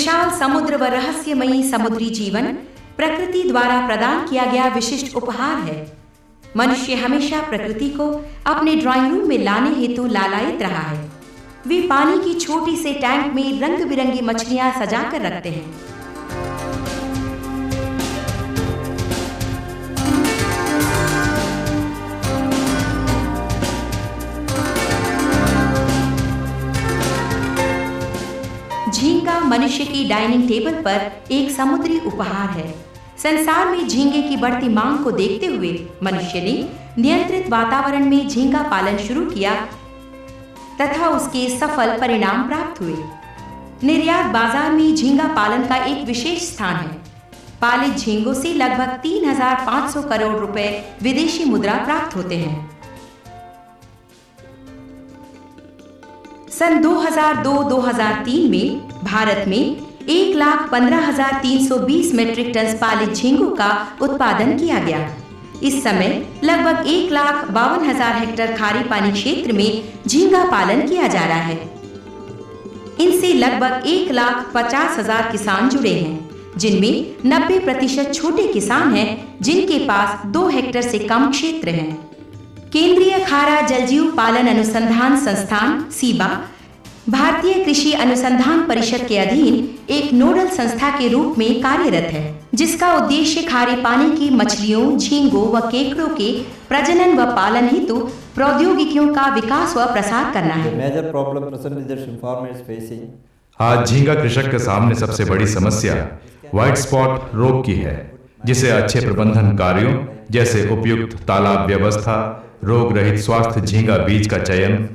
विशाल समुद्र व रहस्यमयी समुद्री जीवन प्रकृति द्वारा प्रदान किया गया विशिष्ट उपहार है। मनुष्य हमेशा प्रकृति को अपने ड्राइंग रूम में लाने हेतु लालायित रहा है। वे पानी की छोटी से टैंक में रंग बिरंगी मछलियां सजाकर रखते हैं। झींगा मनुष्य की डाइनिंग टेबल पर एक समुद्री उपहार है। संसार में झींगे की बढ़ती मांग को देखते हुए मनुष्य ने नियंत्रित वातावरण में झींगा पालन शुरू किया तथा उसके सफल परिणाम प्राप्त हुए। निर्यात बाजार में झींगा पालन का एक विशेष स्थान है। पालित झींगों से लगभग 3,500 करोड़ रुपए विदेशी मुद्रा प्राप्त होते हैं। सन 2002-2003 में भारत में 1,15,320 मीट्रिक टन पालित झींगों का उत्पादन किया गया। इस समय लगभग 1,52,000 हेक्टेयर खारी पानी क्षेत्र में झींगा पालन किया जा रहा है। इनसे लगभग 1,50,000 किसान जुड़े हैं, जिनमें 90% छोटे किसान हैं जिनके पास 2 हेक्टेयर से कम क्षेत्र है। केंद्रीय खारा जलजीव पालन अनुसंधान संस्थान सीबा भारतीय कृषि अनुसंधान परिषद के अधीन एक नोडल संस्था के रूप में कार्यरत है, जिसका उद्देश्य खारे पानी की मछलियों, झींगों व केकड़ों के प्रजनन व पालन हेतु प्रौद्योगिकियों का विकास व प्रसार करना है। आज झींगा कृषक के सामने सबसे बड़ी समस्या व्हाइट स्पॉट रोग की है, जिसे अच्छे प्रबंधन कार्यों जैसे उपयुक्त तालाब व्यवस्था, रोग रहित स्वास्थ्य झींगा बीज का चयन,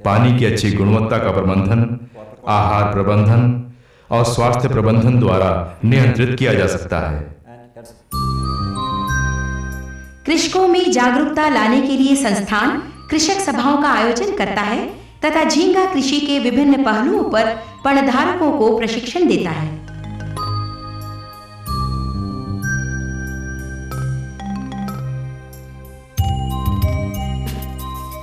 पानी की अच्छी गुणवत्ता का प्रबंधन, आहार प्रबंधन और स्वास्थ्य प्रबंधन द्वारा नियंत्रित किया जा सकता है। कृषकों में जागरूकता लाने के लिए संस्थान कृषक सभाओं का आयोजन करता है तथा झींगा कृषि के विभिन्न पहलुओं पर पणधारकों को प्रशिक्षण देता है।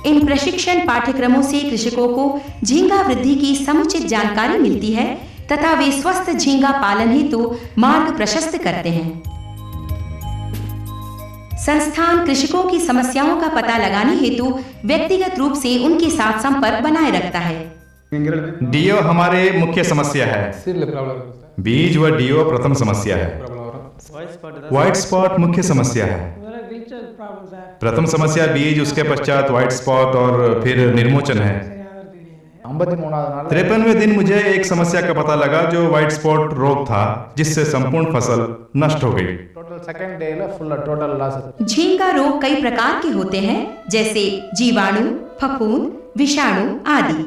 इन प्रशिक्षण पाठ्यक्रमों से कृषकों को झींगा वृद्धि की समुचित जानकारी मिलती है तथा वे स्वस्थ झींगा पालन हेतु मार्ग प्रशस्त करते हैं। संस्थान कृषकों की समस्याओं का पता लगाने हेतु व्यक्तिगत रूप से उनके साथ संपर्क बनाए रखता है। डीओ हमारे मुख्य समस्या है। बीज व डीओ प्रथम समस्या है। व्हाइट स्पॉट मुख्य समस्या है। प्रथम समस्या बीज, उसके पश्चात व्हाइट स्पॉट और फिर निर्मोचन है। 53वें दिन मुझे एक समस्या का पता लगा जो व्हाइट स्पॉट रोग था, जिससे संपूर्ण फसल नष्ट हो गई। झींगा रोग कई प्रकार के होते हैं, जैसे जीवाणु, फफूंद, विषाणु आदि।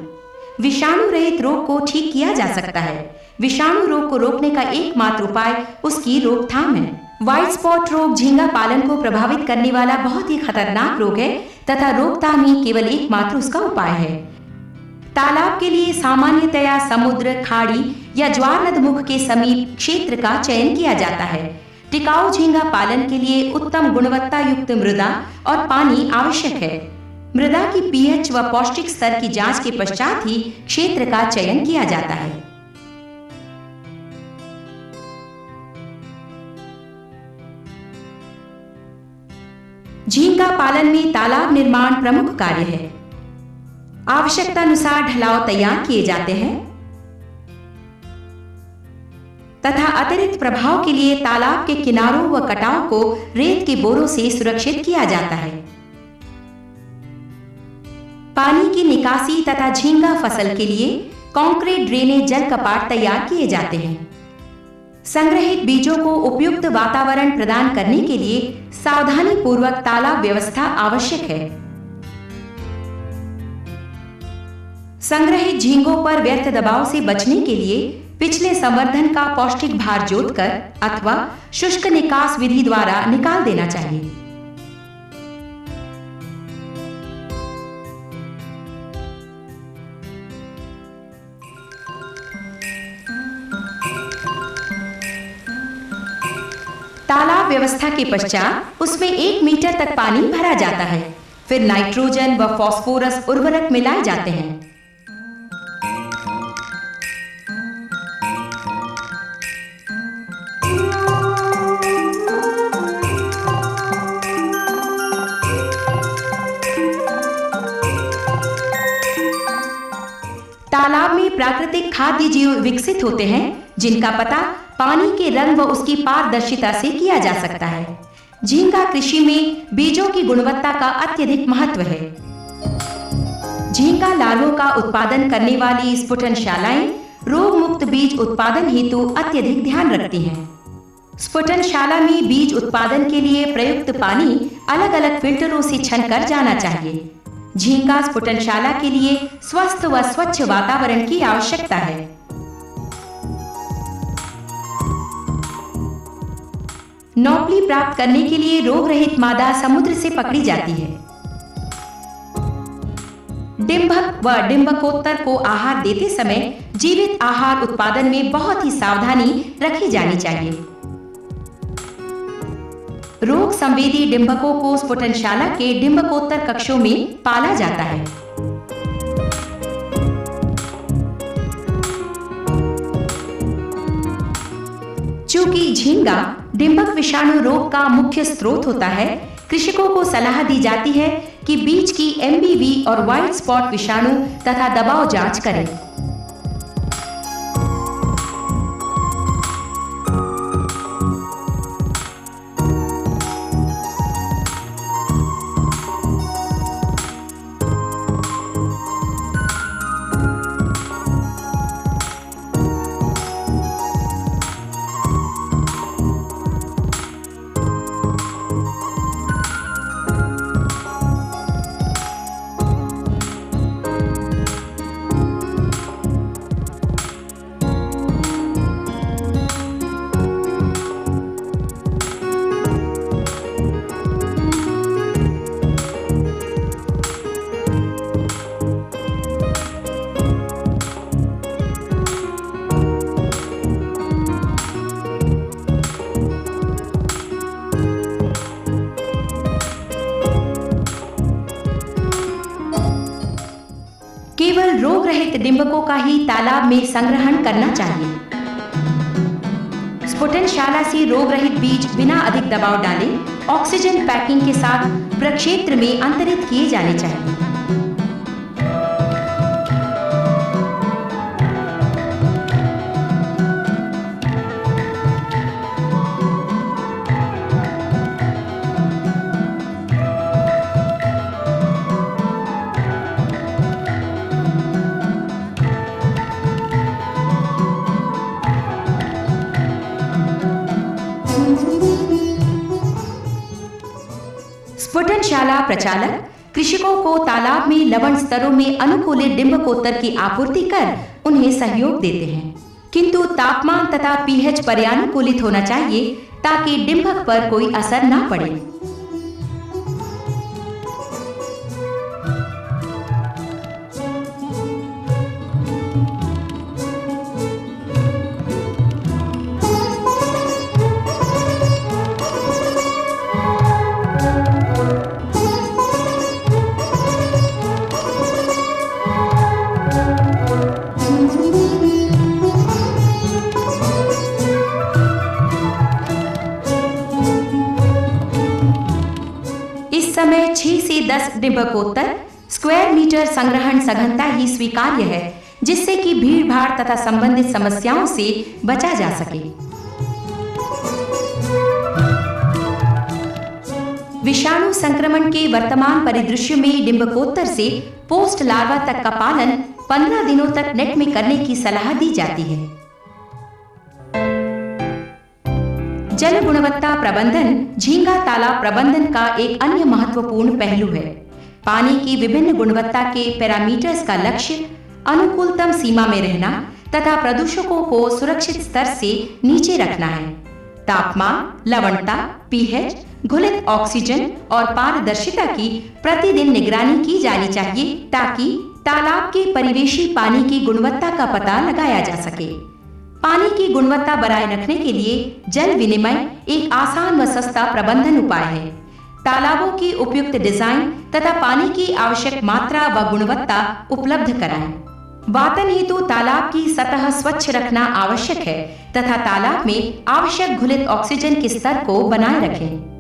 विषाणु रहित रोग को ठीक किया जा सकता है। विषाणु रोग को रोकने का एकमात्र उपाय उसकी रोकथाम है। व्हाइट स्पॉट रोग झींगा पालन को प्रभावित करने वाला बहुत ही खतरनाक रोग है तथा रोकथाम ही केवल एकमात्र उसका उपाय है। तालाब के लिए सामान्यतया समुद्र, खाड़ी या ज्वार नदमुख के समीप क्षेत्र का चयन किया जाता है। टिकाऊ झींगा पालन के लिए उत्तम गुणवत्ता युक्त मृदा और पानी आवश्यक है। मृदा की पीएच व पौष्टिक स्तर की जांच के पश्चात ही क्षेत्र का चयन किया जाता है। झींगा पालन में तालाब निर्माण प्रमुख कार्य है। आवश्यकता अनुसार ढलाव तैयार किए जाते हैं तथा अतिरिक्त प्रभाव के लिए तालाब के किनारों व कटाव को रेत के बोरों से सुरक्षित किया जाता है। पानी की निकासी तथा झींगा फसल के लिए कंक्रीट ड्रेनेज जल कपाट तैयार किए जाते हैं। संग्रहित बीजों को उपयुक्त वातावरण प्रदान करने के लिए सावधानी पूर्वक तालाब व्यवस्था आवश्यक है। संग्रहित झींगों पर व्यर्थ दबाव से बचने के लिए पिछले संवर्धन का पौष्टिक भार जोतकर अथवा शुष्क निकास विधि द्वारा निकाल देना चाहिए। तालाब व्यवस्था के पश्चात उसमें 1 मीटर तक पानी भरा जाता है। फिर नाइट्रोजन व फास्फोरस उर्वरक मिलाए जाते हैं। प्राकृतिक खाद्य जीव विकसित होते हैं जिनका पता पानी के रंग व उसकी पारदर्शिता से किया जा सकता है। झींगा कृषि में बीजों की गुणवत्ता का अत्यधिक महत्व है। झींगा लार्वों का उत्पादन करने वाली स्फुटनशालाएं रोग मुक्त बीज उत्पादन हेतु अत्यधिक ध्यान रखती हैं। स्फुटनशाला में बीज उत्पादन के लिए प्रयुक्त पानी अलग-अलग फिल्टरों से छनकर जाना चाहिए। झींगा स्फुटनशाला के लिए स्वस्थ व स्वच्छ वातावरण की आवश्यकता है। नौपली प्राप्त करने के लिए रोग रहित मादा समुद्र से पकड़ी जाती है। डिंभक व डिंभकोत्तर को आहार देते समय जीवित आहार उत्पादन में बहुत ही सावधानी रखी जानी चाहिए। रोग संवेदी डिंभकों को स्फुटनशाला के डिंभकोत्तर कक्षों में पाला जाता है। चूंकि झींगा डिंभक विषाणु रोग का मुख्य स्रोत होता है, कृषकों को सलाह दी जाती है कि बीज की एमबीवी और व्हाइट स्पॉट विषाणु तथा दबाव जांच करें। केवल रोग रहित डिंभकों का ही तालाब में संग्रहण करना चाहिए। स्फुटनशाला से रोग रहित बीज बिना अधिक दबाव डाले ऑक्सीजन पैकिंग के साथ प्रक्षेत्र में अंतरित किए जाने चाहिए। स्फुटनशाला प्रचालक कृषकों को तालाब में लवण स्तरों में अनुकूलित डिंभकोत्तर की आपूर्ति कर उन्हें सहयोग देते हैं, किंतु तापमान तथा पीएच पर्यानुकूलित होना चाहिए ताकि डिंभक पर कोई असर न पड़े। समय 6 से 10 डिंभकोत्तर स्क्वायर मीटर संग्रहण सघनता ही स्वीकार्य है, जिससे कि भीड़ भाड़ तथा संबंधित समस्याओं से बचा जा सके। विषाणु संक्रमण के वर्तमान परिदृश्य में डिंभकोत्तर से पोस्ट लार्वा तक का पालन 15 दिनों तक नेट में करने की सलाह दी जाती है। जल गुणवत्ता प्रबंधन झींगा तालाब प्रबंधन का एक अन्य महत्वपूर्ण पहलू है। पानी की विभिन्न गुणवत्ता के पैरामीटर्स का लक्ष्य अनुकूलतम सीमा में रहना तथा प्रदूषकों को सुरक्षित स्तर से नीचे रखना है। तापमान, लवणता, पीएच, घुलित ऑक्सीजन और पारदर्शिता की प्रतिदिन निगरानी की जानी चाहिए ताकि तालाब के परिवेशी पानी की गुणवत्ता का पता लगाया जा सके। पानी की गुणवत्ता बनाए रखने के लिए जल विनिमय एक आसान व सस्ता प्रबंधन उपाय है। तालाबों की उपयुक्त डिजाइन तथा पानी की आवश्यक मात्रा व गुणवत्ता उपलब्ध कराएं। वातन हेतु तालाब की सतह स्वच्छ रखना आवश्यक है तथा तालाब में आवश्यक घुलित ऑक्सीजन के स्तर को बनाए रखें।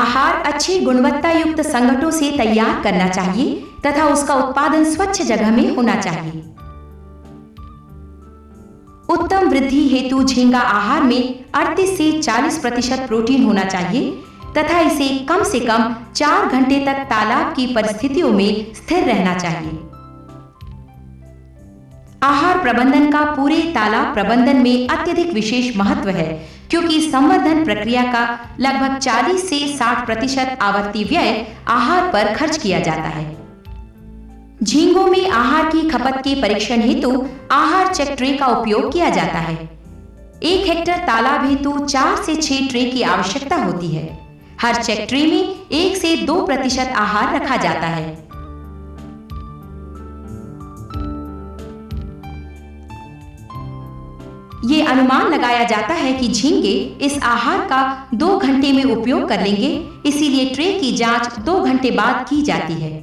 आहार अच्छी गुणवत्ता युक्त संगठनों से तैयार करना चाहिए तथा उसका उत्पादन स्वच्छ जगह में होना चाहिए। उत्तम वृद्धि हेतु झींगा आहार में 38 से 40% प्रोटीन होना चाहिए तथा इसे कम से कम 4 घंटे तक तालाब की परिस्थितियों में स्थिर रहना चाहिए। आहार प्रबंधन का पूरे तालाब प्रबंधन में अत्यधिक विशेष महत्व है, क्योंकि संवर्धन प्रक्रिया का लगभग 40 से 60% आवर्ती व्यय आहार पर खर्च किया जाता है। झींगों में आहार की खपत के परीक्षण हेतु आहार चेक ट्रे का उपयोग किया जाता है। 1 हेक्टेयर तालाब हेतु 4 से 6 ट्रे की आवश्यकता होती है। हर चेक ट्रे में 1 से 2% आहार रखा जाता है। ये अनुमान लगाया जाता है कि झींगे इस आहार का 2 घंटे में उपयोग कर लेंगे, इसीलिए ट्रे की जांच 2 घंटे बाद की जाती है।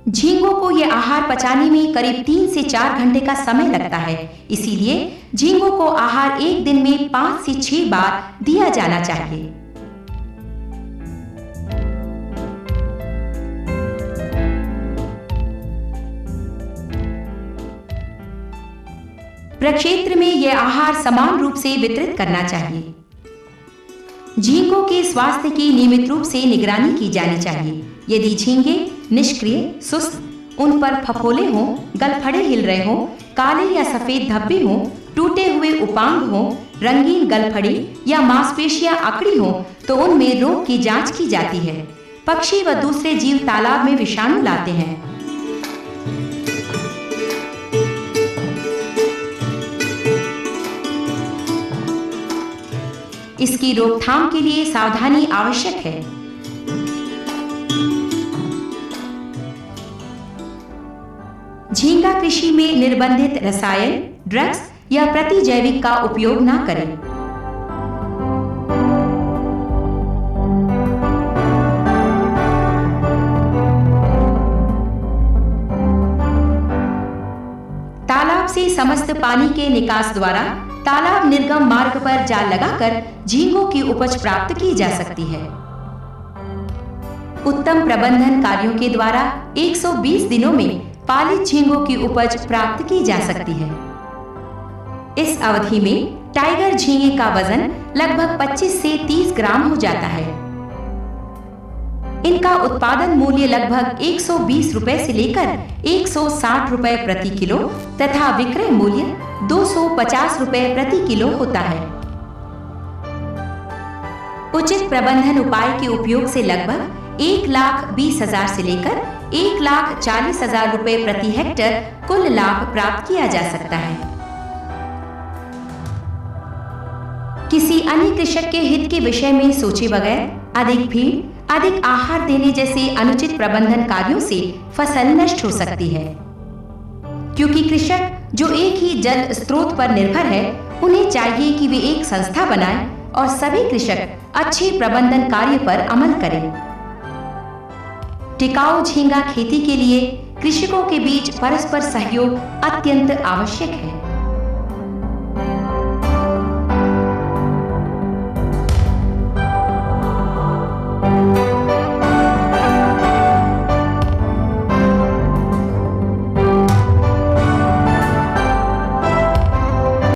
झींगों को यह आहार पचाने में करीब 3 से 4 घंटे का समय लगता है, इसीलिए झींगों को आहार एक दिन में 5 से 6 बार दिया जाना चाहिए। प्रक्षेत्र में यह आहार समान रूप से वितरित करना चाहिए। झींगों के स्वास्थ्य की नियमित रूप से निगरानी की जानी चाहिए। यदि झींगे निष्क्रिय, सुस्त, उन पर फफोले हों, गलफड़े हिल रहे हों, काले या सफेद धब्बे हों, टूटे हुए उपांग हों, रंगीन गलफड़ी या मांसपेशियां अकड़ी हों, तो उनमें रोग की जांच की जाती है। पक्षी व दूसरे जीव तालाब में विषाणु लाते हैं। इसकी रोकथाम के लिए सावधानी आवश्यक है। झींगा कृषि में निर्बंधित रसायन, ड्रग्स या प्रतिजैविक का उपयोग न करें। तालाब से समस्त पानी के निकास द्वारा तालाब निर्गम मार्ग पर जाल लगाकर झींगों की उपज प्राप्त की जा सकती है। उत्तम प्रबंधन कार्यों के द्वारा 120 दिनों में पालित झींगों की उपज प्राप्त की जा सकती है। इस अवधि में टाइगर झींगे का वजन लगभग 25 से 30 ग्राम हो जाता है। इनका उत्पादन मूल्य लगभग 120 रुपए से लेकर 160 रुपए प्रति किलो तथा विक्रय मूल्य 250 रुपए प्रति किलो होता है। उचित प्रबंधन उपाय के उपयोग से लगभग 1,20,000 से लेकर 1,40,000 रुपए प्रति हेक्टेयर कुल लाभ प्राप्त किया जा सकता है। किसी अन्य कृषक के हित के विषय में सोचे बगैर अधिक भीड़, अधिक आहार देने जैसे अनुचित प्रबंधन कार्यों से फसल नष्ट हो सकती है। क्योंकि कृषक जो एक ही जल स्रोत पर निर्भर है, उन्हें चाहिए कि वे एक संस्था बनाएं और सभी कृषक अच्छे प्रबंधन कार्य पर अमल करें। टिकाऊ झींगा खेती के लिए कृषकों के बीच परस्पर सहयोग अत्यंत आवश्यक है।